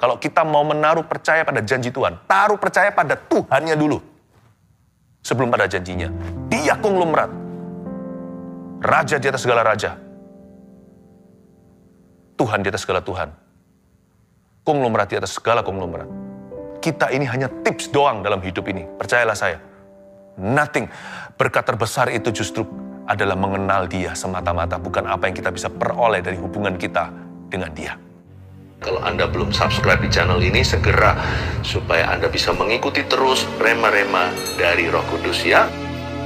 Kalau kita mau menaruh percaya pada janji Tuhan, taruh percaya pada Tuhannya dulu. Sebelum pada janjinya. Dia konglomerat. Raja di atas segala raja. Tuhan di atas segala Tuhan. Konglomerat di atas segala konglomerat. Kita ini hanya tips doang dalam hidup ini. Percayalah saya. Nothing. Berkat terbesar itu justru adalah mengenal Dia semata-mata. Bukan apa yang kita bisa peroleh dari hubungan kita dengan Dia. Kalau Anda belum subscribe di channel ini, segera supaya Anda bisa mengikuti terus rema-rema dari Roh Kudus ya.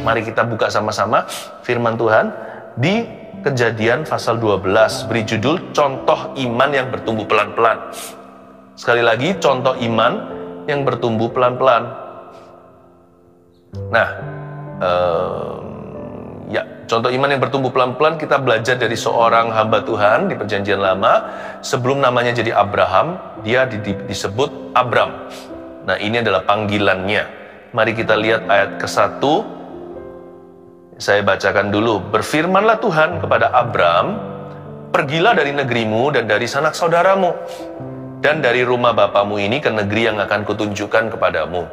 Mari kita buka sama-sama firman Tuhan di Kejadian pasal 12. Beri judul Contoh Iman yang Bertumbuh Pelan-Pelan. Sekali lagi, contoh iman yang bertumbuh pelan-pelan. Nah, contoh iman yang bertumbuh pelan-pelan kita belajar dari seorang hamba Tuhan di Perjanjian Lama. Sebelum namanya jadi Abraham, dia disebut Abram. Nah, ini adalah panggilannya. Mari kita lihat ayat ke-1. Saya bacakan dulu. Berfirmanlah Tuhan kepada Abram, pergilah dari negerimu dan dari sanak saudaramu, dan dari rumah bapamu ini ke negeri yang akan kutunjukkan kepadamu.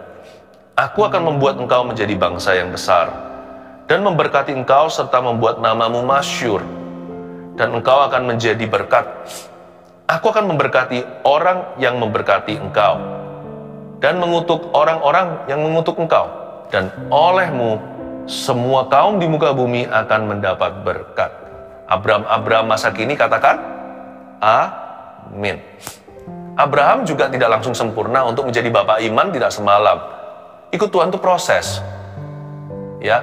Aku akan membuat engkau menjadi bangsa yang besar, dan memberkati engkau serta membuat namamu masyhur, dan engkau akan menjadi berkat. Aku akan memberkati orang yang memberkati engkau, dan mengutuk orang-orang yang mengutuk engkau, dan olehmu semua kaum di muka bumi akan mendapat berkat. Abram masa kini katakan, amin. Abraham juga tidak langsung sempurna untuk menjadi bapak iman tidak semalam. Ikut Tuhan itu proses. Ya,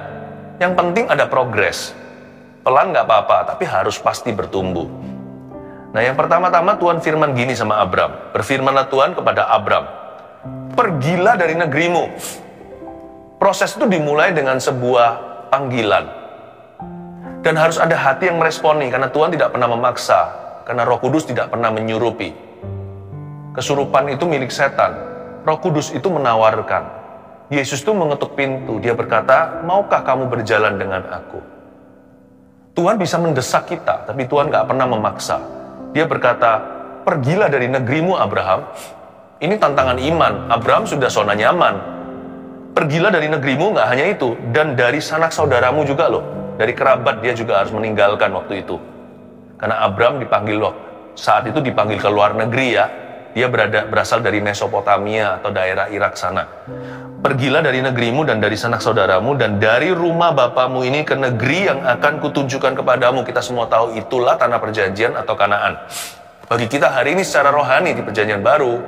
yang penting ada progres. Pelan nggak apa-apa, tapi harus pasti bertumbuh. Nah, yang pertama-tama Tuhan firman gini sama Abram. Berfirmanlah Tuhan kepada Abram, pergilah dari negerimu. Proses itu dimulai dengan sebuah panggilan. Dan harus ada hati yang meresponi, karena Tuhan tidak pernah memaksa, karena Roh Kudus tidak pernah menyurupi. Kesurupan itu milik setan. Roh Kudus itu menawarkan. Yesus itu mengetuk pintu. Dia berkata, maukah kamu berjalan dengan aku? Tuhan bisa mendesak kita, tapi Tuhan gak pernah memaksa. Dia berkata, pergilah dari negerimu Abraham. Ini tantangan iman. Abraham sudah zona nyaman. Pergilah dari negerimu, gak hanya itu. Dan dari sanak saudaramu juga loh. Dari kerabat dia juga harus meninggalkan waktu itu. Karena Abraham dipanggil saat itu dipanggil ke luar negeri ya. Dia berasal dari Mesopotamia atau daerah Irak sana. Pergilah dari negerimu dan dari sanak saudaramu dan dari rumah bapamu ini ke negeri yang akan kutunjukkan kepadamu. Kita semua tahu itulah tanah perjanjian atau Kanaan. Bagi kita hari ini secara rohani di perjanjian baru,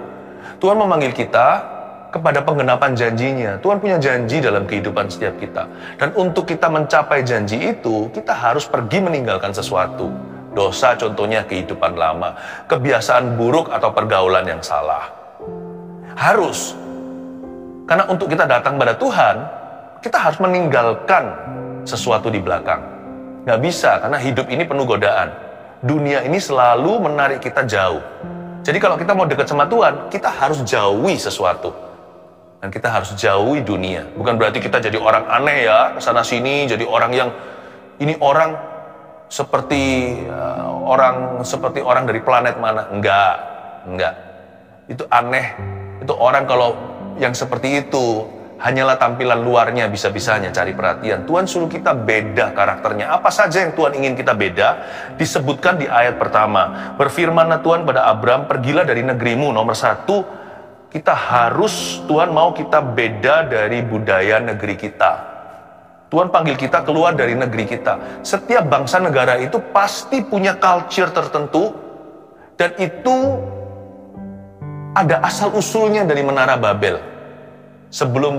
Tuhan memanggil kita kepada penggenapan janjinya. Tuhan punya janji dalam kehidupan setiap kita. Dan untuk kita mencapai janji itu, kita harus pergi meninggalkan sesuatu. Dosa contohnya kehidupan lama, kebiasaan buruk atau pergaulan yang salah. Harus. Karena untuk kita datang pada Tuhan, kita harus meninggalkan sesuatu di belakang. Gak bisa, karena hidup ini penuh godaan. Dunia ini selalu menarik kita jauh. Jadi kalau kita mau dekat sama Tuhan, kita harus jauhi sesuatu. Dan kita harus jauhi dunia. Bukan berarti kita jadi orang aneh ya, kesana sini, jadi orang yang, ini orang seperti orang dari planet mana. Enggak. Itu aneh. Itu orang kalau yang seperti itu, hanyalah tampilan luarnya bisa-bisanya cari perhatian. Tuhan suruh kita beda karakternya. Apa saja yang Tuhan ingin kita beda, disebutkan di ayat pertama. Berfirmanlah Tuhan pada Abram, pergilah dari negerimu. Nomor 1, kita harus, Tuhan mau kita beda dari budaya negeri kita. Tuhan panggil kita keluar dari negeri kita. Setiap bangsa negara itu pasti punya culture tertentu. Dan itu ada asal-usulnya dari Menara Babel. Sebelum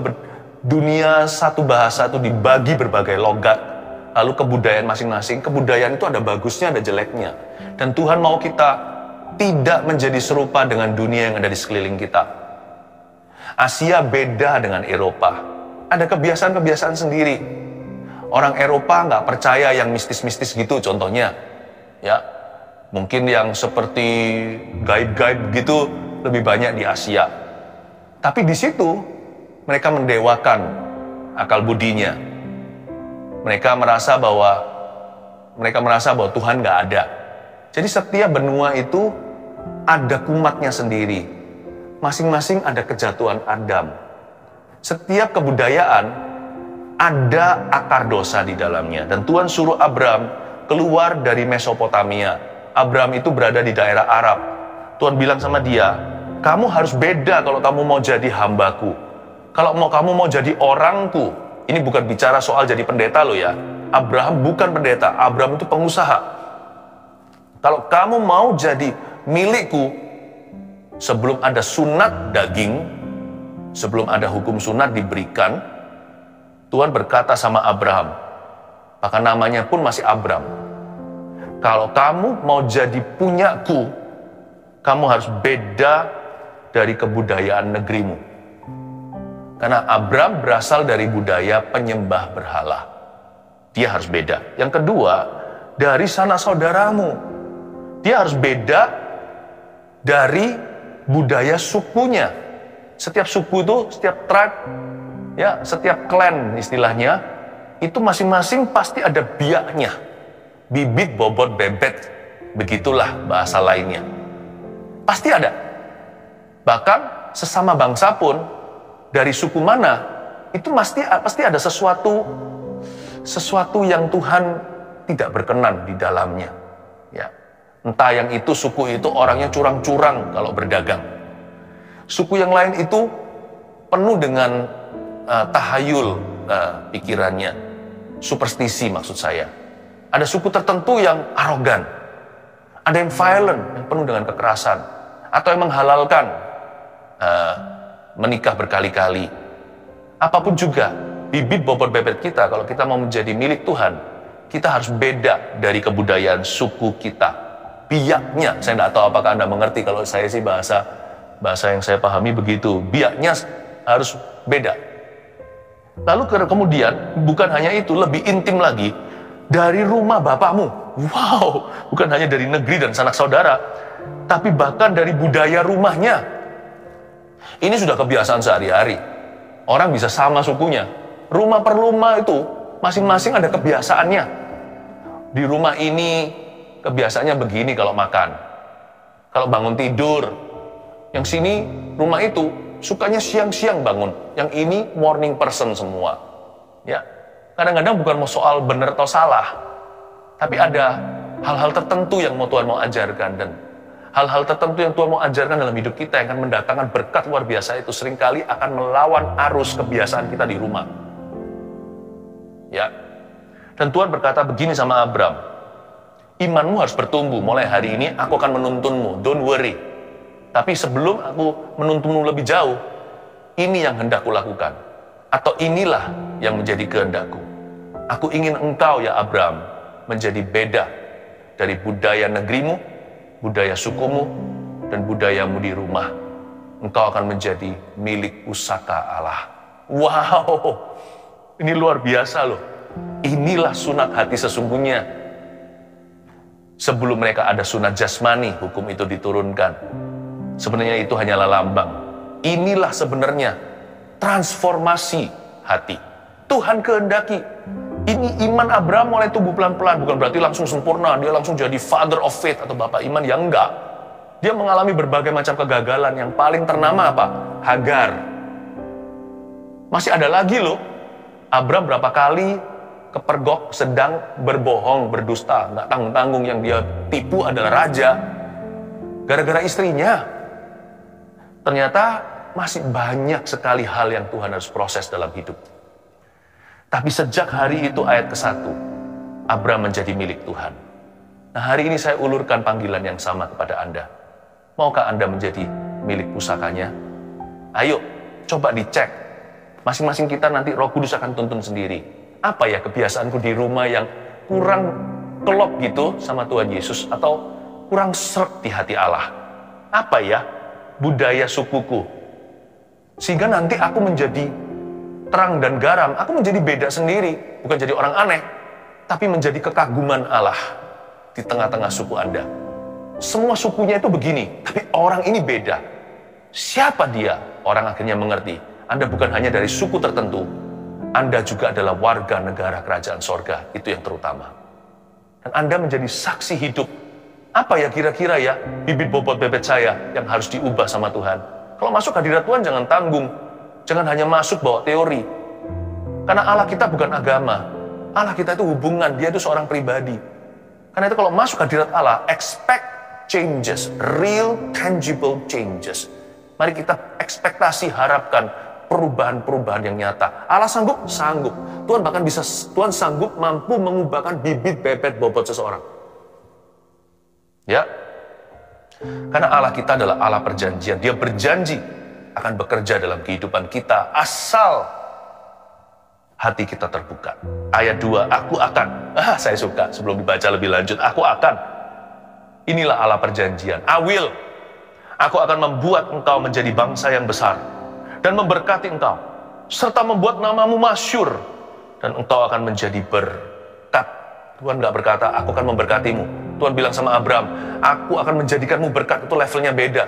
dunia satu bahasa itu dibagi berbagai logat. Lalu kebudayaan masing-masing. Kebudayaan itu ada bagusnya, ada jeleknya. Dan Tuhan mau kita tidak menjadi serupa dengan dunia yang ada di sekeliling kita. Asia beda dengan Eropa. Ada kebiasaan-kebiasaan sendiri. Orang Eropa nggak percaya yang mistis-mistis gitu contohnya. Ya, mungkin yang seperti gaib-gaib gitu lebih banyak di Asia. Tapi di situ mereka mendewakan akal budinya. Mereka merasa bahwa Tuhan nggak ada. Jadi setiap benua itu ada kumatnya sendiri. masing-masing ada kejatuhan Adam. Setiap kebudayaan ada akar dosa di dalamnya. Dan Tuhan suruh Abram keluar dari Mesopotamia. Abram itu berada di daerah Arab. Tuhan bilang sama dia, kamu harus beda kalau kamu mau jadi hambaku. Kalau kamu mau jadi orangku. Ini bukan bicara soal jadi pendeta loh ya. Abraham bukan pendeta, Abraham itu pengusaha. Kalau kamu mau jadi milikku, sebelum ada sunat daging, sebelum ada hukum sunat diberikan, Tuhan berkata sama Abraham, bahkan namanya pun masih Abram, kalau kamu mau jadi punyaku, kamu harus beda dari kebudayaan negerimu. Karena Abram berasal dari budaya penyembah berhala. Dia harus beda. Yang kedua, dari sanak saudaramu. Dia harus beda dari budaya sukunya. Setiap suku itu, setiap tribe, ya, setiap clan istilahnya, itu masing-masing pasti ada biaknya. Bibit, bobot, bebet. Begitulah bahasa lainnya. Pasti ada. Bahkan sesama bangsa pun, dari suku mana, itu pasti ada sesuatu yang Tuhan tidak berkenan di dalamnya. Ya. Entah yang itu, suku itu orangnya curang-curang kalau berdagang. Suku yang lain itu penuh dengan tahayul pikirannya, superstisi maksud saya. Ada suku tertentu yang arogan, ada yang violent, yang penuh dengan kekerasan, atau yang menghalalkan menikah berkali-kali. Apapun juga, bibit bobot bebet kita, kalau kita mau menjadi milik Tuhan, kita harus beda dari kebudayaan suku kita. Biaknya, saya tidak tahu apakah Anda mengerti, kalau saya sih bahasa yang saya pahami begitu. Biaknya harus beda. Lalu kemudian, bukan hanya itu, lebih intim lagi, dari rumah bapakmu. Wow, bukan hanya dari negeri dan sanak saudara, tapi bahkan dari budaya rumahnya. Ini sudah kebiasaan sehari-hari. Orang bisa sama sukunya. Rumah per rumah itu masing-masing ada kebiasaannya. Di rumah ini kebiasaannya begini kalau makan. Kalau bangun tidur. Yang sini rumah itu sukanya siang-siang bangun. Yang ini morning person semua. Ya. Kadang-kadang bukan mau soal benar atau salah. Tapi ada hal-hal tertentu yang Tuhan mau ajarkan, dan hal-hal tertentu yang Tuhan mau ajarkan dalam hidup kita yang akan mendatangkan berkat luar biasa itu seringkali akan melawan arus kebiasaan kita di rumah. Ya. Dan Tuhan berkata begini sama Abram, imanmu harus bertumbuh, mulai hari ini aku akan menuntunmu, don't worry. Tapi sebelum aku menuntunmu lebih jauh, ini yang hendak kulakukan. Atau inilah yang menjadi kehendakku. Aku ingin engkau ya Abram menjadi beda dari budaya negerimu, budaya sukumu, dan budayamu di rumah. Engkau akan menjadi milik pusaka Allah. Wow, ini luar biasa loh. Inilah sunat hati sesungguhnya. Sebelum mereka ada sunat jasmani, hukum itu diturunkan. Sebenarnya itu hanyalah lambang. Inilah sebenarnya transformasi hati. Tuhan kehendaki. Ini iman Abraham mulai tumbuh pelan-pelan, bukan berarti langsung sempurna, dia langsung jadi father of faith atau bapak iman, ya enggak. Dia mengalami berbagai macam kegagalan, yang paling ternama apa? Hagar. Masih ada lagi loh, Abraham berapa kali kepergok, sedang berbohong, berdusta, nggak tanggung-tanggung, yang dia tipu adalah raja. Gara-gara istrinya. Ternyata masih banyak sekali hal yang Tuhan harus proses dalam hidup. Tapi sejak hari itu ayat ke-1, Abraham menjadi milik Tuhan. Nah, hari ini saya ulurkan panggilan yang sama kepada Anda. Maukah Anda menjadi milik pusakanya? Ayo, coba dicek. Masing-masing kita nanti Roh Kudus akan tuntun sendiri. Apa ya kebiasaanku di rumah yang kurang klop gitu sama Tuhan Yesus, atau kurang srek di hati Allah? Apa ya budaya sukuku? Sehingga nanti aku menjadi terang dan garam, aku menjadi beda sendiri, bukan jadi orang aneh, tapi menjadi kekaguman Allah di tengah-tengah suku Anda. Semua sukunya itu begini, tapi orang ini beda. Siapa dia? Orang akhirnya mengerti, Anda bukan hanya dari suku tertentu, Anda juga adalah warga negara kerajaan sorga, itu yang terutama. Dan Anda menjadi saksi hidup. Apa ya kira-kira ya bibit bobot bebet saya yang harus diubah sama Tuhan? Kalau masuk hadirat Tuhan jangan tanggung. Jangan hanya masuk bawa teori. Karena Allah kita bukan agama. Allah kita itu hubungan, dia itu seorang pribadi. Karena itu kalau masuk hadirat Allah, expect changes, real tangible changes. Mari kita ekspektasi, harapkan perubahan-perubahan yang nyata. Allah sanggup? Sanggup. Tuhan sanggup mampu mengubahkan bibit bebet bobot seseorang. Ya. Karena Allah kita adalah Allah perjanjian. Dia berjanji akan bekerja dalam kehidupan kita asal hati kita terbuka. Ayat 2, aku akan. Saya suka sebelum dibaca lebih lanjut. Aku akan. Inilah Allah perjanjian. I will. Aku akan membuat engkau menjadi bangsa yang besar dan memberkati engkau, serta membuat namamu masyhur, dan engkau akan menjadi berkat. Tuhan gak berkata, aku akan memberkatimu. Tuhan bilang sama Abraham, aku akan menjadikanmu berkat. Itu levelnya beda.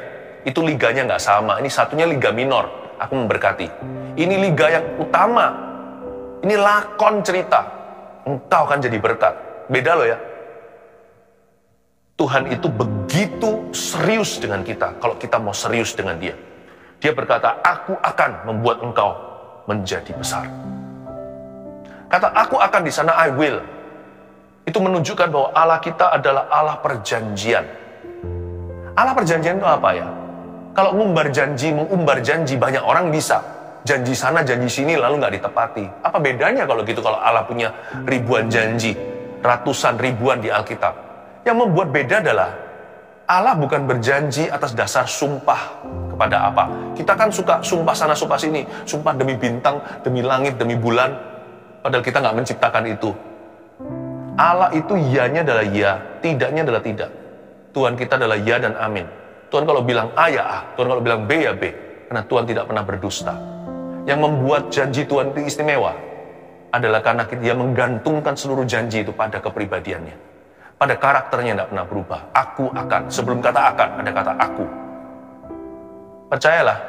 Itu liganya gak sama. Ini satunya liga minor, aku memberkati. Ini liga yang utama. Ini lakon cerita. Engkau akan jadi berkat. Beda loh ya. Tuhan itu begitu serius dengan kita, kalau kita mau serius dengan dia. Dia berkata, aku akan membuat engkau menjadi besar. Kata aku akan di sana, I will. Itu menunjukkan bahwa Allah kita adalah Allah perjanjian. Allah perjanjian itu apa ya? Kalau mengumbar janji, banyak orang bisa. Janji sana, janji sini, lalu nggak ditepati. Apa bedanya kalau gitu, kalau Allah punya ribuan janji, ratusan ribuan di Alkitab? Yang membuat beda adalah Allah bukan berjanji atas dasar sumpah kepada apa. Kita kan suka sumpah sana sumpah sini, sumpah demi bintang, demi langit, demi bulan, padahal kita nggak menciptakan itu. Allah itu yanya adalah ya, tidaknya adalah tidak. Tuhan kita adalah ya dan amin. Tuhan kalau bilang A ya A, Tuhan kalau bilang B ya B, karena Tuhan tidak pernah berdusta. Yang membuat janji Tuhan itu istimewa adalah karena dia menggantungkan seluruh janji itu pada kepribadiannya. Pada karakternya tidak pernah berubah. Aku akan. Sebelum kata akan, ada kata aku. Percayalah.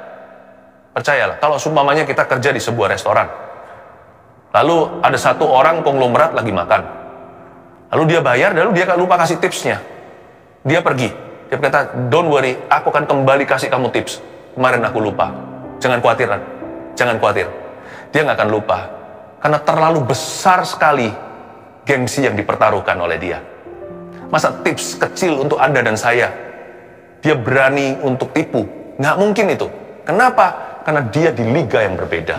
Kalau seumpamanya kita kerja di sebuah restoran. Lalu ada satu orang konglomerat lagi makan. Lalu dia bayar, lalu dia lupa kasih tipsnya. Dia pergi. Dia berkata, don't worry, aku akan kembali kasih kamu tips. Kemarin aku lupa. Jangan khawatir. Dia nggak akan lupa. Karena terlalu besar sekali gengsi yang dipertaruhkan oleh dia. Masa tips kecil untuk Anda dan saya, dia berani untuk tipu? Nggak mungkin itu. Kenapa? Karena dia di liga yang berbeda.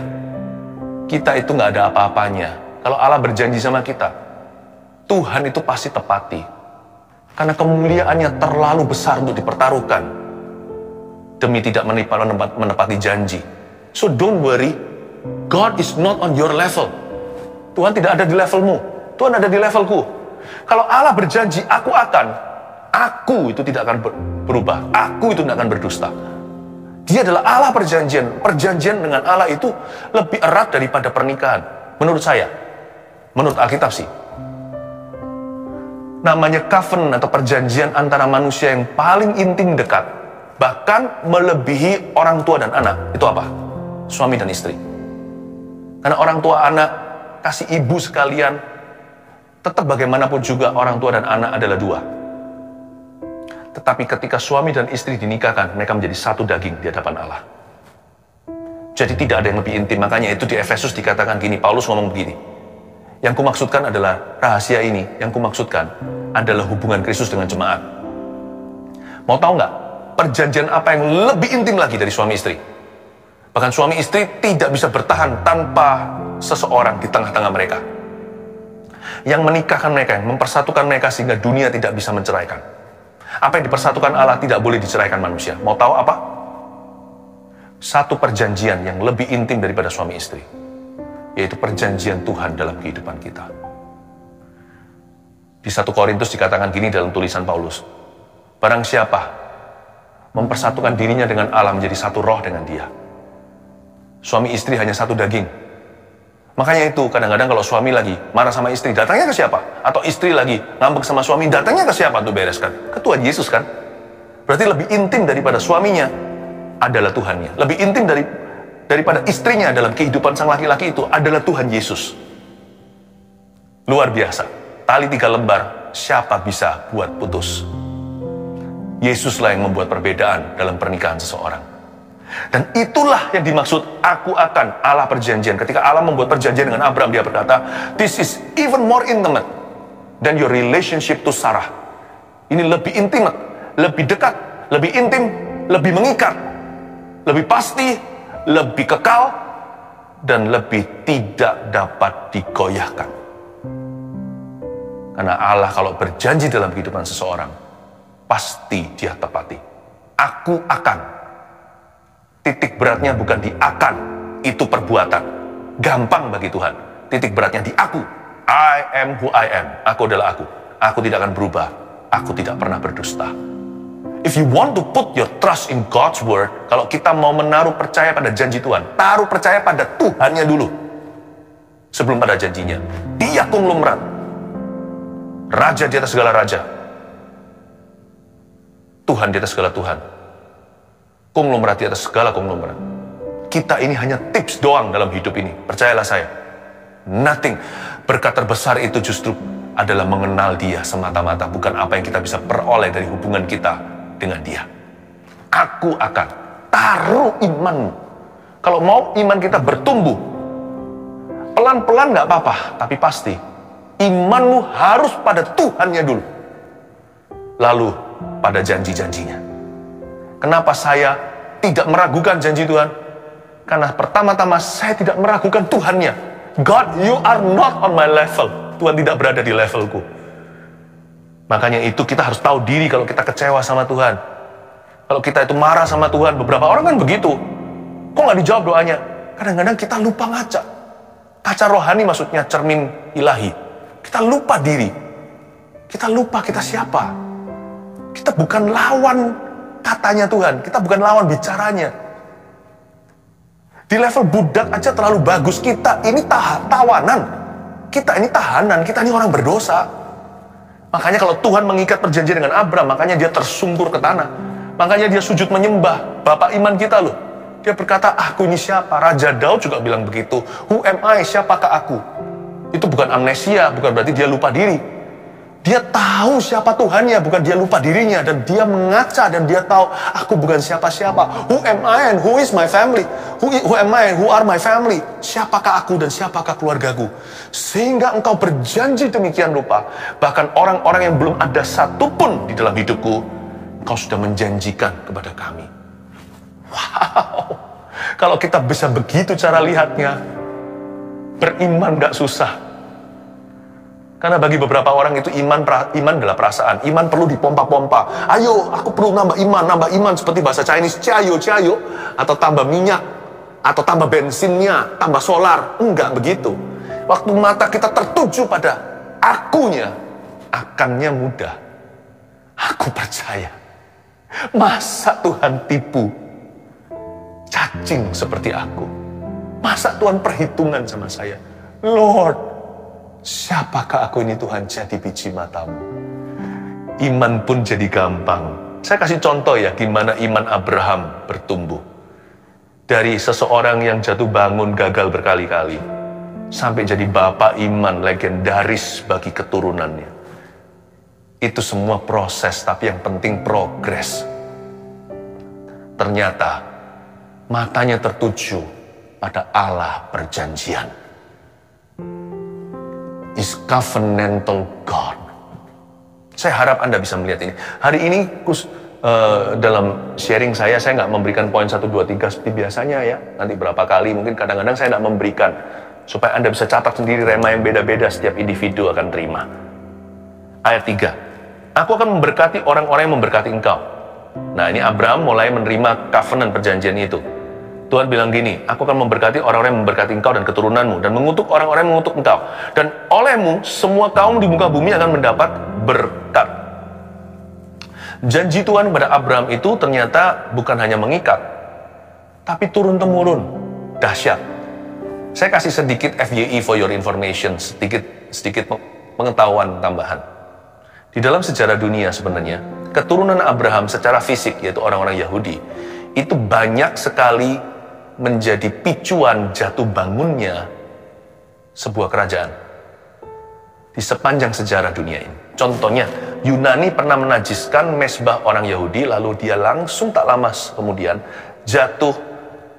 Kita itu nggak ada apa-apanya. Kalau Allah berjanji sama kita, Tuhan itu pasti tepati. Karena kemuliaannya terlalu besar untuk dipertaruhkan demi tidak menepati janji. So don't worry, God is not on your level. Tuhan tidak ada di levelmu, Tuhan ada di levelku. Kalau Allah berjanji, aku itu tidak akan berubah. Aku itu tidak akan berdusta. Dia adalah Allah perjanjian. Perjanjian dengan Allah itu lebih erat daripada pernikahan. Menurut saya. Menurut Alkitab sih. Namanya covenant atau perjanjian antara manusia yang paling intim dekat. Bahkan melebihi orang tua dan anak. Itu apa? Suami dan istri. Karena orang tua anak, kasih ibu sekalian, tetap bagaimanapun juga orang tua dan anak adalah dua. Tetapi ketika suami dan istri dinikahkan, mereka menjadi satu daging di hadapan Allah. Jadi tidak ada yang lebih intim. Makanya itu di Efesus dikatakan gini, Paulus ngomong begini. Yang kumaksudkan adalah rahasia ini, yang kumaksudkan adalah hubungan Kristus dengan jemaat. Mau tahu nggak? Perjanjian apa yang lebih intim lagi dari suami istri? Bahkan suami istri tidak bisa bertahan tanpa seseorang di tengah-tengah mereka. Yang menikahkan mereka, yang mempersatukan mereka sehingga dunia tidak bisa menceraikan. Apa yang dipersatukan Allah tidak boleh diceraikan manusia. Mau tahu apa? Satu perjanjian yang lebih intim daripada suami istri, yaitu perjanjian Tuhan dalam kehidupan kita. Di 1 Korintus dikatakan gini dalam tulisan Paulus, barang siapa mempersatukan dirinya dengan Allah menjadi satu roh dengan dia. Suami istri hanya satu daging. Makanya itu kadang-kadang kalau suami lagi marah sama istri, datangnya ke siapa? Atau istri lagi ngambek sama suami, datangnya ke siapa untuk bereskan? Ke Tuhan Yesus kan? Berarti lebih intim daripada suaminya adalah Tuhannya. Lebih intim daripada istrinya dalam kehidupan sang laki-laki itu adalah Tuhan Yesus. Luar biasa. Tali 3 lembar, siapa bisa buat putus? Yesuslah yang membuat perbedaan dalam pernikahan seseorang. Dan itulah yang dimaksud aku akan Allah perjanjian. Ketika Allah membuat perjanjian dengan Abraham, dia berkata, this is even more intimate than your relationship to Sarah. Ini lebih intimate, lebih dekat, lebih intim, lebih mengikat, lebih pasti, lebih kekal, dan lebih tidak dapat digoyahkan. Karena Allah kalau berjanji dalam kehidupan seseorang, pasti dia tepati. Aku akan. Titik beratnya bukan di akan, itu perbuatan. Gampang bagi Tuhan. Titik beratnya di aku. I am who I am. Aku adalah aku. Aku tidak akan berubah. Aku tidak pernah berdusta. If you want to put your trust in God's word, kalau kita mau menaruh percaya pada janji Tuhan, taruh percaya pada Tuhannya dulu. Sebelum pada janjinya. Dia konglomerat. Raja di atas segala raja. Tuhan di atas segala Tuhan. Konglomerat di atas segala konglomerat. Kita ini hanya tips doang dalam hidup ini. Percayalah saya. Nothing. Berkat terbesar itu justru adalah mengenal dia semata-mata. Bukan apa yang kita bisa peroleh dari hubungan kita dengan dia. Aku akan taruh imanmu. Kalau mau iman kita bertumbuh, pelan-pelan gak apa-apa, tapi pasti imanmu harus pada Tuhannya dulu. Lalu pada janji-janjinya. Kenapa saya tidak meragukan janji Tuhan? Karena pertama-tama saya tidak meragukan Tuhannya. God, you are not on my level. Tuhan tidak berada di levelku. Makanya itu kita harus tahu diri kalau kita kecewa sama Tuhan. Kalau kita itu marah sama Tuhan, beberapa orang kan begitu. Kok nggak dijawab doanya? Kadang-kadang kita lupa ngaca. Kaca rohani maksudnya cermin ilahi. Kita lupa diri. Kita lupa kita siapa. Kita bukan lawan katanya Tuhan, kita bukan lawan bicaranya. Di level budak aja terlalu bagus, kita ini tawanan. Kita ini tahanan, kita ini orang berdosa. Makanya kalau Tuhan mengikat perjanjian dengan Abraham, makanya dia tersungkur ke tanah. Makanya dia sujud menyembah Bapak iman kita loh. Dia berkata, aku ini siapa? Raja Daud juga bilang begitu. Who am I? Siapakah aku? Itu bukan amnesia, bukan berarti dia lupa diri. Dia tahu siapa Tuhannya, bukan dia lupa dirinya. Dan dia mengaca dan dia tahu, aku bukan siapa-siapa. Who am I and who is my family? Who am I and who are my family? Siapakah aku dan siapakah keluargaku? Sehingga engkau berjanji demikian rupa. Bahkan orang-orang yang belum ada satupun di dalam hidupku, engkau sudah menjanjikan kepada kami. Wow. Kalau kita bisa begitu cara lihatnya, beriman gak susah. Karena bagi beberapa orang itu iman adalah perasaan. Iman perlu dipompa-pompa. Ayo, aku perlu nambah iman seperti bahasa Chinese, cayo. Atau tambah minyak, atau tambah bensinnya, tambah solar. Enggak begitu. Waktu mata kita tertuju pada akunya, akannya mudah. Aku percaya. Masa Tuhan tipu cacing seperti aku? Masa Tuhan perhitungan sama saya? Lord, siapakah aku ini Tuhan jadi biji matamu? Iman pun jadi gampang. Saya kasih contoh ya gimana iman Abraham bertumbuh. Dari seseorang yang jatuh bangun gagal berkali-kali sampai jadi bapak iman legendaris bagi keturunannya. Itu semua proses, tapi yang penting progres. Ternyata matanya tertuju pada Allah perjanjian. Is covenantal God. Saya harap Anda bisa melihat ini. Hari ini dalam sharing saya nggak memberikan poin 1, 2, 3 seperti biasanya ya. Nanti berapa kali, mungkin kadang-kadang saya nggak memberikan. Supaya Anda bisa catat sendiri rema yang beda-beda setiap individu akan terima. Ayat 3. Aku akan memberkati orang-orang yang memberkati engkau. Nah ini Abraham mulai menerima covenant perjanjian itu. Tuhan bilang gini, aku akan memberkati orang-orang yang memberkati engkau dan keturunanmu, dan mengutuk orang-orang yang mengutuk engkau. Dan olehmu, semua kaum di muka bumi akan mendapat berkat. Janji Tuhan kepada Abraham itu ternyata bukan hanya mengikat, tapi turun-temurun. Dahsyat. Saya kasih sedikit FYI for your information, sedikit pengetahuan tambahan. Di dalam sejarah dunia sebenarnya, keturunan Abraham secara fisik, yaitu orang-orang Yahudi, itu banyak sekali menjadi picuan jatuh bangunnya sebuah kerajaan di sepanjang sejarah dunia ini. Contohnya, Yunani pernah menajiskan mezbah orang Yahudi, lalu dia langsung tak lama kemudian jatuh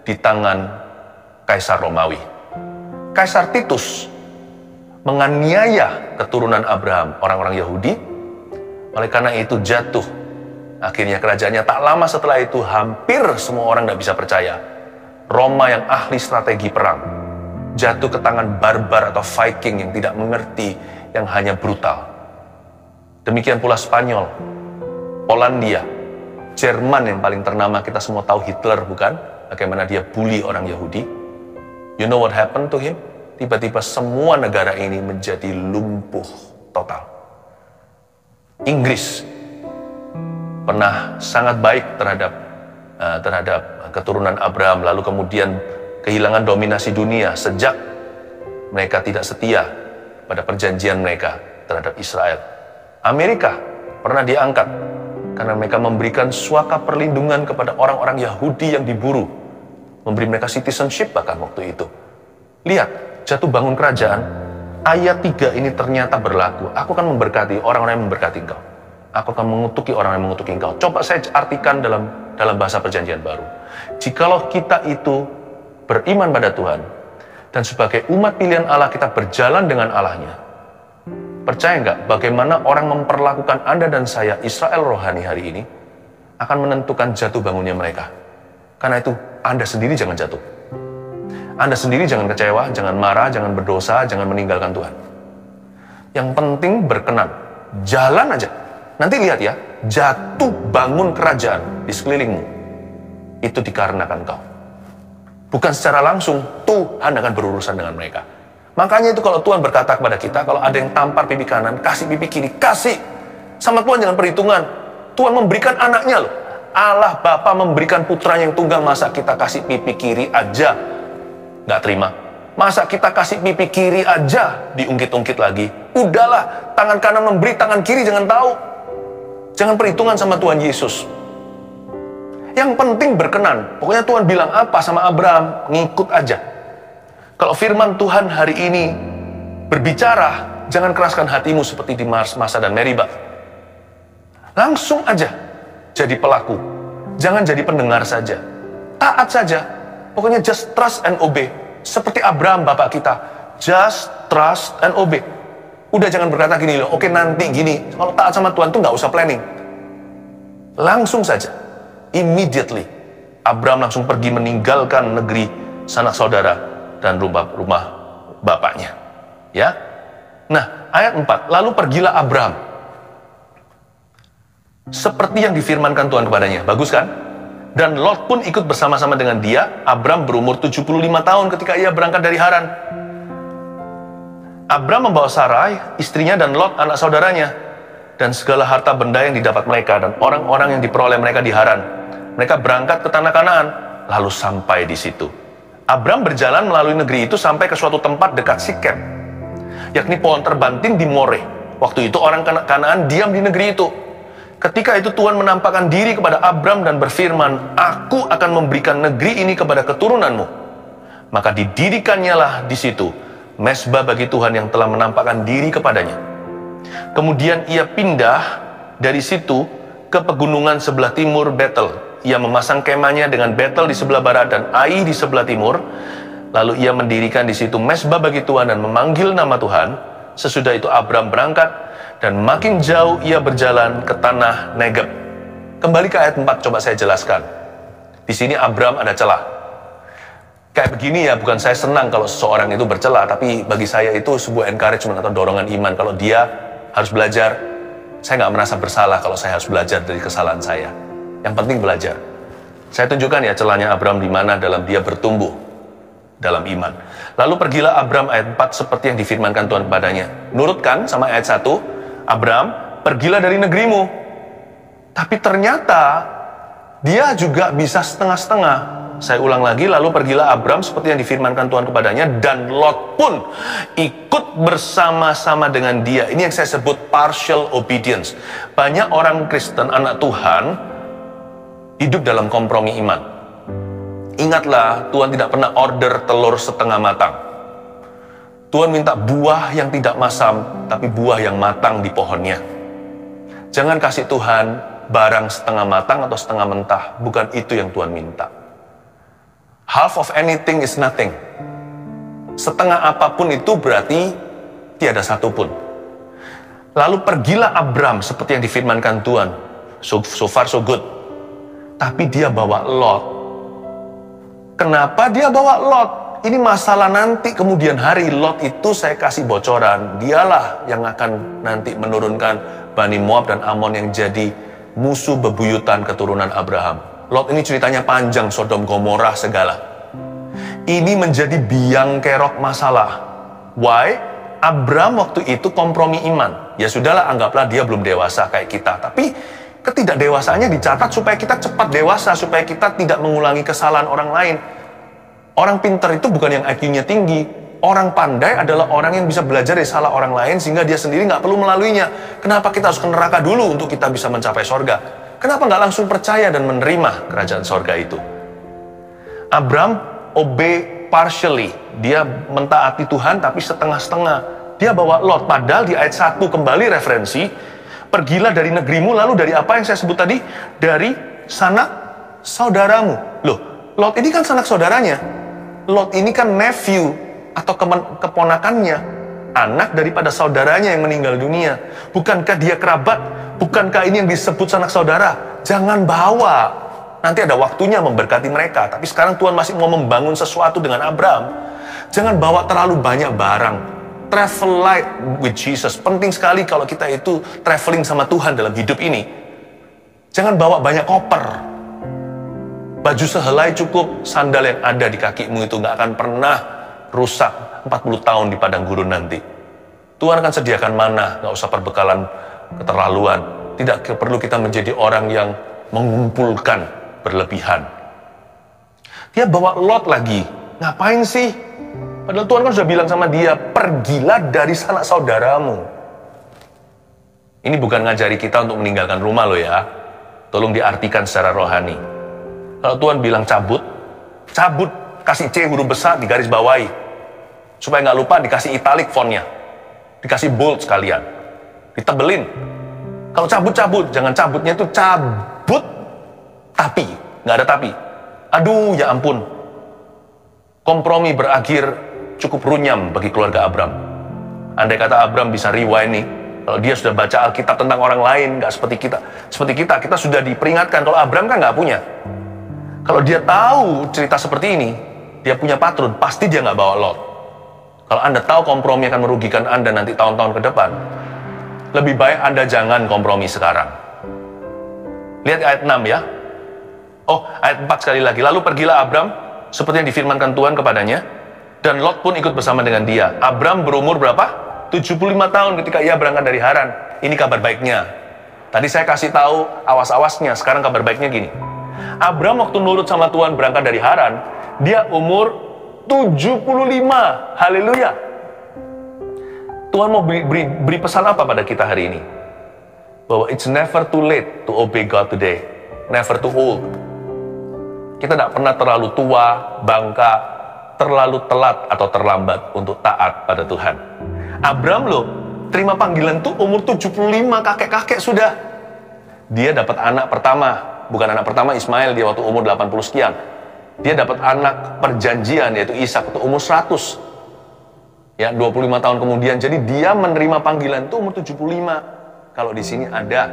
di tangan Kaisar Romawi. Kaisar Titus menganiaya keturunan Abraham, orang-orang Yahudi. Oleh karena itu jatuh. Akhirnya kerajaannya tak lama setelah itu hampir semua orang tidak bisa percaya. Roma yang ahli strategi perang jatuh ke tangan barbar atau Viking yang tidak mengerti, yang hanya brutal. Demikian pula Spanyol, Polandia, Jerman yang paling ternama, kita semua tahu Hitler, bukan? Bagaimana dia bully orang Yahudi. You know what happened to him? Tiba-tiba semua negara ini menjadi lumpuh total. Inggris pernah sangat baik terhadap keturunan Abraham, lalu kemudian kehilangan dominasi dunia sejak mereka tidak setia pada perjanjian mereka terhadap Israel. Amerika pernah diangkat karena mereka memberikan suaka perlindungan kepada orang-orang Yahudi yang diburu, memberi mereka citizenship bahkan waktu itu. Lihat, jatuh bangun kerajaan, ayat 3 ini ternyata berlaku. Aku akan memberkati orang-orang yang memberkati engkau. Aku akan mengutuki orang yang mengutuki engkau. Coba saya artikan dalam bahasa perjanjian baru. Jikalau kita itu beriman pada Tuhan, dan sebagai umat pilihan Allah kita berjalan dengan Allahnya, percaya nggak bagaimana orang memperlakukan Anda dan saya, Israel rohani hari ini, akan menentukan jatuh bangunnya mereka. Karena itu, Anda sendiri jangan jatuh. Anda sendiri jangan kecewa, jangan marah, jangan berdosa, jangan meninggalkan Tuhan. Yang penting berkenan. Jalan aja. Nanti lihat ya, jatuh bangun kerajaan di sekelilingmu. Itu dikarenakan kau. Bukan secara langsung, Tuhan akan berurusan dengan mereka. Makanya itu kalau Tuhan berkata kepada kita, kalau ada yang tampar pipi kanan, kasih pipi kiri, kasih. Sama Tuhan jangan perhitungan. Tuhan memberikan anaknya loh. Allah Bapa memberikan putranya yang tunggal, masa kita kasih pipi kiri aja nggak terima? Masa kita kasih pipi kiri aja diungkit-ungkit lagi? Udahlah, tangan kanan memberi, tangan kiri jangan tahu. Jangan perhitungan sama Tuhan Yesus. Yang penting berkenan. Pokoknya Tuhan bilang apa sama Abraham, ngikut aja. Kalau firman Tuhan hari ini berbicara, jangan keraskan hatimu seperti di Masa dan Meribah. Langsung aja jadi pelaku. Jangan jadi pendengar saja. Taat saja. Pokoknya just trust and obey. Seperti Abraham bapak kita. Just trust and obey. Udah jangan berkata gini loh, oke nanti gini. Kalau taat sama Tuhan tuh nggak usah planning. Langsung saja. Immediately. Abraham langsung pergi meninggalkan negeri sanak saudara dan rumah bapaknya. Ya. Nah, ayat 4. Lalu pergilah Abraham. Seperti yang difirmankan Tuhan kepadanya. Bagus kan? Dan Lot pun ikut bersama-sama dengan dia. Abraham berumur 75 tahun ketika ia berangkat dari Haran. Abraham membawa Sarai, istrinya, dan Lot, anak saudaranya, dan segala harta benda yang didapat mereka, dan orang-orang yang diperoleh mereka di Haran. Mereka berangkat ke tanah Kanaan, lalu sampai di situ. Abraham berjalan melalui negeri itu sampai ke suatu tempat dekat Sikem, yakni pohon terbanting di More. Waktu itu orang Kanaan diam di negeri itu. Ketika itu Tuhan menampakkan diri kepada Abraham dan berfirman, Aku akan memberikan negeri ini kepada keturunanmu. Maka didirikannya lah di situ mezbah bagi Tuhan yang telah menampakkan diri kepadanya. Kemudian ia pindah dari situ ke pegunungan sebelah timur Betel. Ia memasang kemahnya dengan Betel di sebelah barat dan Ai di sebelah timur. Lalu ia mendirikan di situ mezbah bagi Tuhan dan memanggil nama Tuhan. Sesudah itu Abraham berangkat dan makin jauh ia berjalan ke tanah Negeb. Kembali ke ayat 4, coba saya jelaskan. Di sini Abraham ada celah. Kayak begini ya, bukan saya senang kalau seseorang itu bercela, tapi bagi saya itu sebuah encouragement atau dorongan iman. Kalau dia harus belajar, saya nggak merasa bersalah kalau saya harus belajar dari kesalahan saya. Yang penting belajar. Saya tunjukkan ya celahnya Abraham di mana dalam dia bertumbuh dalam iman. Lalu pergilah Abraham ayat 4 seperti yang difirmankan Tuhan kepadanya. Nurutkan sama ayat 1, Abraham, pergilah dari negerimu. Tapi ternyata dia juga bisa setengah-setengah. Saya ulang lagi, lalu pergilah Abraham seperti yang difirmankan Tuhan kepadanya, dan Lot pun ikut bersama-sama dengan dia. Ini yang saya sebut partial obedience. Banyak orang Kristen, anak Tuhan, hidup dalam kompromi iman. Ingatlah, Tuhan tidak pernah order telur setengah matang. Tuhan minta buah yang tidak masam, tapi buah yang matang di pohonnya. Jangan kasih Tuhan barang setengah matang atau setengah mentah. Bukan itu yang Tuhan minta. Half of anything is nothing. Setengah apapun itu berarti tiada satupun. Lalu pergilah Abram seperti yang difirmankan Tuhan. So far so good. Tapi dia bawa Lot. Kenapa dia bawa Lot? Ini masalah nanti kemudian hari. Lot itu saya kasih bocoran. Dialah yang akan nanti menurunkan Bani Moab dan Amon yang jadi musuh bebuyutan keturunan Abraham. Lot ini ceritanya panjang, Sodom Gomora segala. Ini menjadi biang kerok masalah. Why? Abram waktu itu kompromi iman. Ya sudahlah, anggaplah dia belum dewasa kayak kita. Tapi ketidakdewasaannya dicatat supaya kita cepat dewasa, supaya kita tidak mengulangi kesalahan orang lain. Orang pintar itu bukan yang IQ-nya tinggi. Orang pandai adalah orang yang bisa belajar dari salah orang lain sehingga dia sendiri nggak perlu melaluinya. Kenapa kita harus ke neraka dulu untuk kita bisa mencapai sorga? Kenapa nggak langsung percaya dan menerima kerajaan sorga itu? Abram obey partially. Dia mentaati Tuhan tapi setengah-setengah. Dia bawa Lot. Padahal di ayat 1 kembali referensi, pergilah dari negerimu, lalu dari apa yang saya sebut tadi? Dari sanak saudaramu. Loh, Lot ini kan sanak saudaranya. Lot ini kan nephew atau keponakannya, anak daripada saudaranya yang meninggal dunia. Bukankah dia kerabat? Bukankah ini yang disebut sanak saudara? Jangan bawa. Nanti ada waktunya memberkati mereka. Tapi sekarang Tuhan masih mau membangun sesuatu dengan Abram. Jangan bawa terlalu banyak barang. Travel light with Jesus. Penting sekali kalau kita itu traveling sama Tuhan dalam hidup ini. Jangan bawa banyak koper. Baju sehelai cukup, sandal yang ada di kakimu itu nggak akan pernah rusak 40 tahun di padang gurun nanti. Tuhan akan sediakan mana, nggak usah perbekalan keterlaluan. Tidak perlu kita menjadi orang yang mengumpulkan berlebihan. Dia bawa Lot lagi. Ngapain sih? Padahal Tuhan kan sudah bilang sama dia, pergilah dari sanak saudaramu. Ini bukan ngajari kita untuk meninggalkan rumah loh ya. Tolong diartikan secara rohani. Kalau Tuhan bilang cabut, kasih C huruf besar di garis bawahi. Supaya nggak lupa dikasih italic fontnya. Dikasih bold sekalian. Ditebelin. Kalau cabut, jangan cabutnya itu cabut, tapi. Nggak ada tapi. Aduh, ya ampun. Kompromi berakhir cukup runyam bagi keluarga Abram. Andai kata Abram bisa rewind nih, kalau dia sudah baca Alkitab tentang orang lain, nggak seperti kita. Seperti kita sudah diperingatkan. Kalau Abram kan nggak punya. Kalau dia tahu cerita seperti ini, dia punya patron, pasti dia nggak bawa Lot. Kalau Anda tahu kompromi akan merugikan Anda nanti tahun-tahun ke depan, lebih baik Anda jangan kompromi sekarang. Lihat ayat 6 ya. Oh, ayat 4 sekali lagi. Lalu pergilah Abram, seperti yang difirmankan Tuhan kepadanya, dan Lot pun ikut bersama dengan dia. Abram berumur berapa? 75 tahun ketika ia berangkat dari Haran. Ini kabar baiknya. Tadi saya kasih tahu awas-awasnya, sekarang kabar baiknya gini. Abram waktu nurut sama Tuhan berangkat dari Haran, dia umur 75. Haleluya. Tuhan mau beri pesan apa pada kita hari ini? Bahwa it's never too late to obey God today. Never too old. Kita tidak pernah terlalu tua, bangka, terlalu telat atau terlambat untuk taat pada Tuhan. Abram loh, terima panggilan tuh umur 75, kakek-kakek sudah. Dia dapat anak pertama. Bukan anak pertama Ismail, dia waktu umur 80 sekian. Dia dapat anak perjanjian, yaitu Ishak, waktu umur 100. Ya, 25 tahun kemudian. Jadi dia menerima panggilan itu umur 75. Kalau di sini ada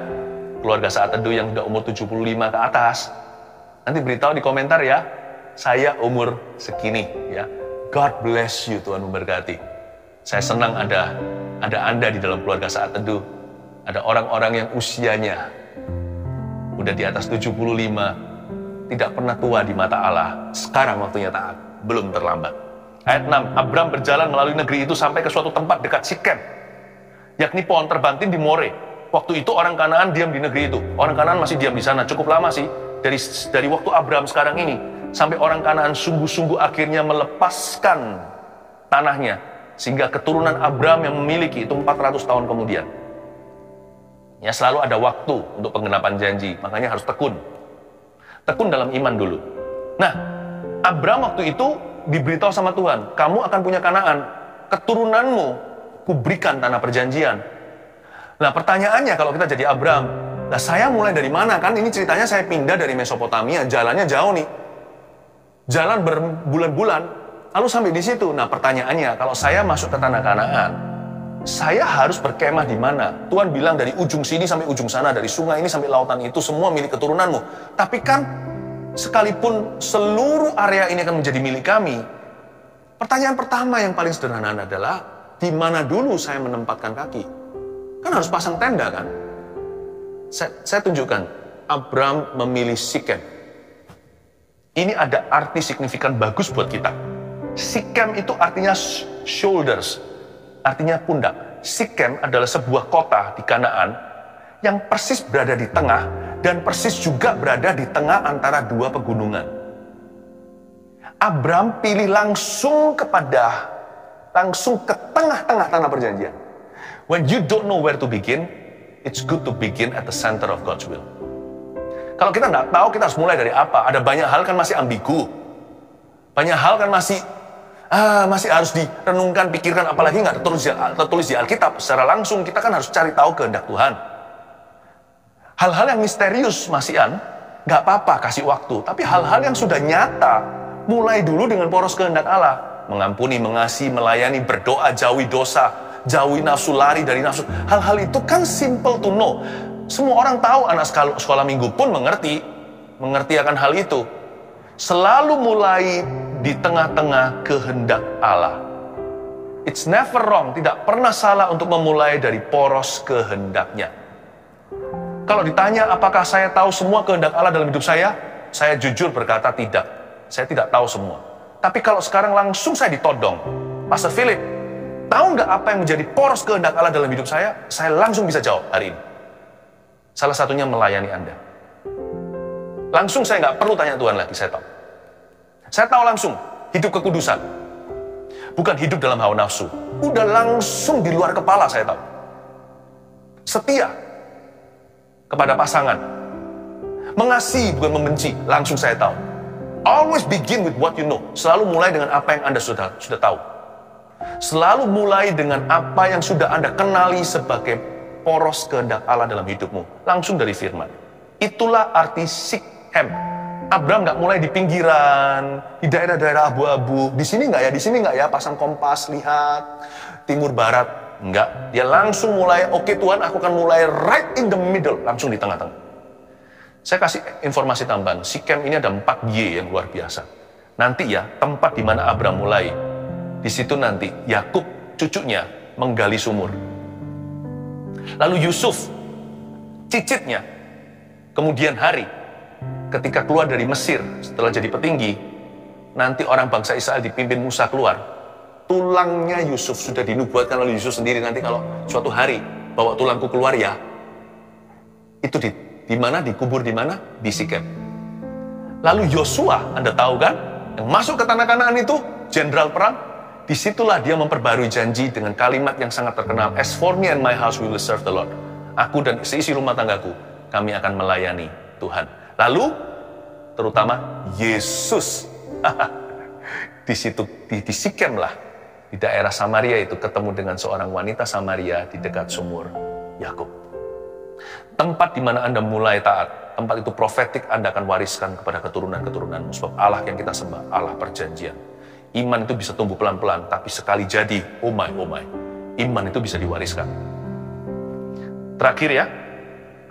keluarga Saat Teduh yang sudah umur 75 ke atas, nanti beritahu di komentar ya, saya umur segini. Ya, God bless you, Tuhan memberkati. Saya senang ada Anda di dalam keluarga Saat Teduh. Ada orang-orang yang usianya udah di atas 75, tidak pernah tua di mata Allah. Sekarang waktunya taat, belum terlambat. Ayat 6, Abram berjalan melalui negeri itu sampai ke suatu tempat dekat Sikem, yakni pohon terbantin di More. Waktu itu orang Kanaan diam di negeri itu. Orang Kanaan masih diam di sana, cukup lama sih. Dari waktu Abram sekarang ini, sampai orang Kanaan sungguh-sungguh akhirnya melepaskan tanahnya. Sehingga keturunan Abram yang memiliki itu 400 tahun kemudian. Ya, selalu ada waktu untuk penggenapan janji, makanya harus tekun. Tekun dalam iman dulu. Nah, Abram waktu itu diberitahu sama Tuhan, kamu akan punya Kanaan, keturunanmu kuberikan tanah perjanjian. Nah, pertanyaannya kalau kita jadi Abram, nah saya mulai dari mana? Kan ini ceritanya saya pindah dari Mesopotamia, jalannya jauh nih. jalan berbulan-bulan, lalu sampai di situ. Nah pertanyaannya, kalau saya masuk ke tanah Kanaan, saya harus berkemah di mana? Tuhan bilang dari ujung sini sampai ujung sana, dari sungai ini sampai lautan itu, semua milik keturunanmu. Tapi kan, sekalipun seluruh area ini akan menjadi milik kami, pertanyaan pertama yang paling sederhana adalah, di mana dulu saya menempatkan kaki? Kan harus pasang tenda kan? Saya tunjukkan, Abram memilih Sikem. Ini ada arti signifikan bagus buat kita. Sikem itu artinya shoulders, artinya pundak. Sikem adalah sebuah kota di Kanaan yang persis berada di tengah dan persis juga berada di tengah antara dua pegunungan. Abram pilih langsung ke tengah-tengah tanah perjanjian. When you don't know where to begin, it's good to begin at the center of God's will. Kalau kita nggak tahu, kita harus mulai dari apa? Ada banyak hal kan masih ambigu. Banyak hal kan masih harus direnungkan, pikirkan, apalagi nggak tertulis di Alkitab. Secara langsung kita kan harus cari tahu kehendak Tuhan. Hal-hal yang misterius nggak apa-apa kasih waktu. Tapi hal-hal yang sudah nyata, mulai dulu dengan poros kehendak Allah. Mengampuni, mengasihi, melayani, berdoa, jauhi dosa, jauhi nafsu, lari dari nafsu. Hal-hal itu kan simple to know. Semua orang tahu, anak sekolah minggu pun mengerti akan hal itu. Selalu mulai di tengah-tengah kehendak Allah. It's never wrong, tidak pernah salah untuk memulai dari poros kehendaknya. Kalau ditanya apakah saya tahu semua kehendak Allah dalam hidup saya jujur berkata tidak. Saya tidak tahu semua. Tapi kalau sekarang langsung saya ditodong, Pastor Philip, tahu nggak apa yang menjadi poros kehendak Allah dalam hidup saya? Saya langsung bisa jawab hari ini. Salah satunya melayani Anda. Langsung saya nggak perlu tanya Tuhan lagi, saya tahu. Saya tahu langsung, hidup kekudusan. Bukan hidup dalam hawa nafsu. Udah langsung di luar kepala saya tahu. Setia kepada pasangan. Mengasihi bukan membenci, langsung saya tahu. Always begin with what you know. Selalu mulai dengan apa yang Anda sudah tahu. Selalu mulai dengan apa yang sudah Anda kenali sebagai poros kehendak Allah dalam hidupmu. Langsung dari firman. Itulah arti Sikem. Abram nggak mulai di pinggiran, di daerah-daerah abu-abu. Di sini nggak ya, pasang kompas, lihat. Timur, barat, nggak. Dia langsung mulai, oke Tuhan, aku akan mulai right in the middle. Langsung di tengah-tengah. Saya kasih informasi tambahan. Sikem ini ada 4 Y yang luar biasa. Nanti ya, tempat di mana Abram mulai. Di situ nanti Yakub, cucunya, menggali sumur. Lalu Yusuf, cicitnya, kemudian Hari, ketika keluar dari Mesir, setelah jadi petinggi, nanti orang bangsa Israel dipimpin Musa keluar, tulangnya Yusuf sudah dinubuatkan oleh Yusuf sendiri, nanti kalau suatu hari, bawa tulangku keluar ya, itu di mana, dikubur di mana? Di Sikem. Lalu Yosua, Anda tahu kan, yang masuk ke tanah Kanaan itu, jenderal perang, disitulah dia memperbarui janji dengan kalimat yang sangat terkenal. As for me and my house, we will serve the Lord. Aku dan seisi rumah tanggaku, kami akan melayani Tuhan. Lalu, terutama Yesus. Di situ, di Sikem lah, di daerah Samaria itu ketemu dengan seorang wanita Samaria di dekat sumur Yakub. Tempat di mana Anda mulai taat, tempat itu profetik Anda akan wariskan kepada keturunan-keturunanmu. Sebab Allah yang kita sembah, Allah perjanjian. Iman itu bisa tumbuh pelan-pelan, tapi sekali jadi, oh my, iman itu bisa diwariskan. Terakhir ya,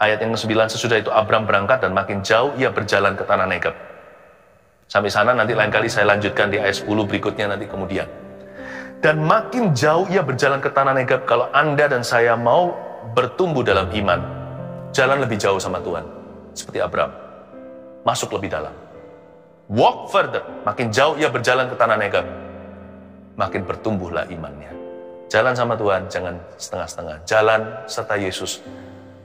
ayat yang ke-9, sesudah itu Abram berangkat dan makin jauh ia berjalan ke tanah Negeb. Sampai sana nanti lain kali saya lanjutkan di ayat 10 berikutnya nanti kemudian. Dan makin jauh ia berjalan ke tanah Negeb. Kalau Anda dan saya mau bertumbuh dalam iman, jalan lebih jauh sama Tuhan. Seperti Abram, masuk lebih dalam. Walk further, makin jauh ia berjalan ke tanah Negeb, makin bertumbuhlah imannya. Jalan sama Tuhan, jangan setengah-setengah. Jalan serta Yesus.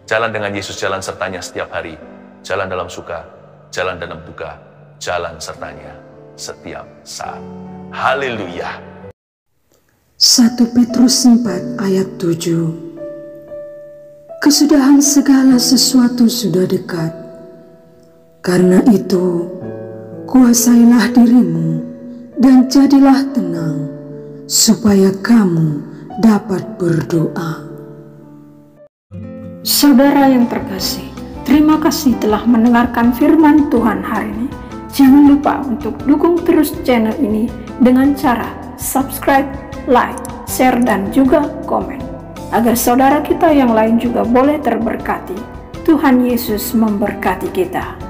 Jalan dengan Yesus, jalan sertanya setiap hari. Jalan dalam suka, jalan dalam duka, jalan sertanya setiap saat. Haleluya. 1 Petrus 4 ayat 7. Kesudahan segala sesuatu sudah dekat. Karena itu, kuasailah dirimu dan jadilah tenang, supaya kamu dapat berdoa. Saudara yang terkasih, terima kasih telah mendengarkan firman Tuhan hari ini. Jangan lupa untuk dukung terus channel ini dengan cara subscribe, like, share, dan juga komen, agar saudara kita yang lain juga boleh terberkati. Tuhan Yesus memberkati kita.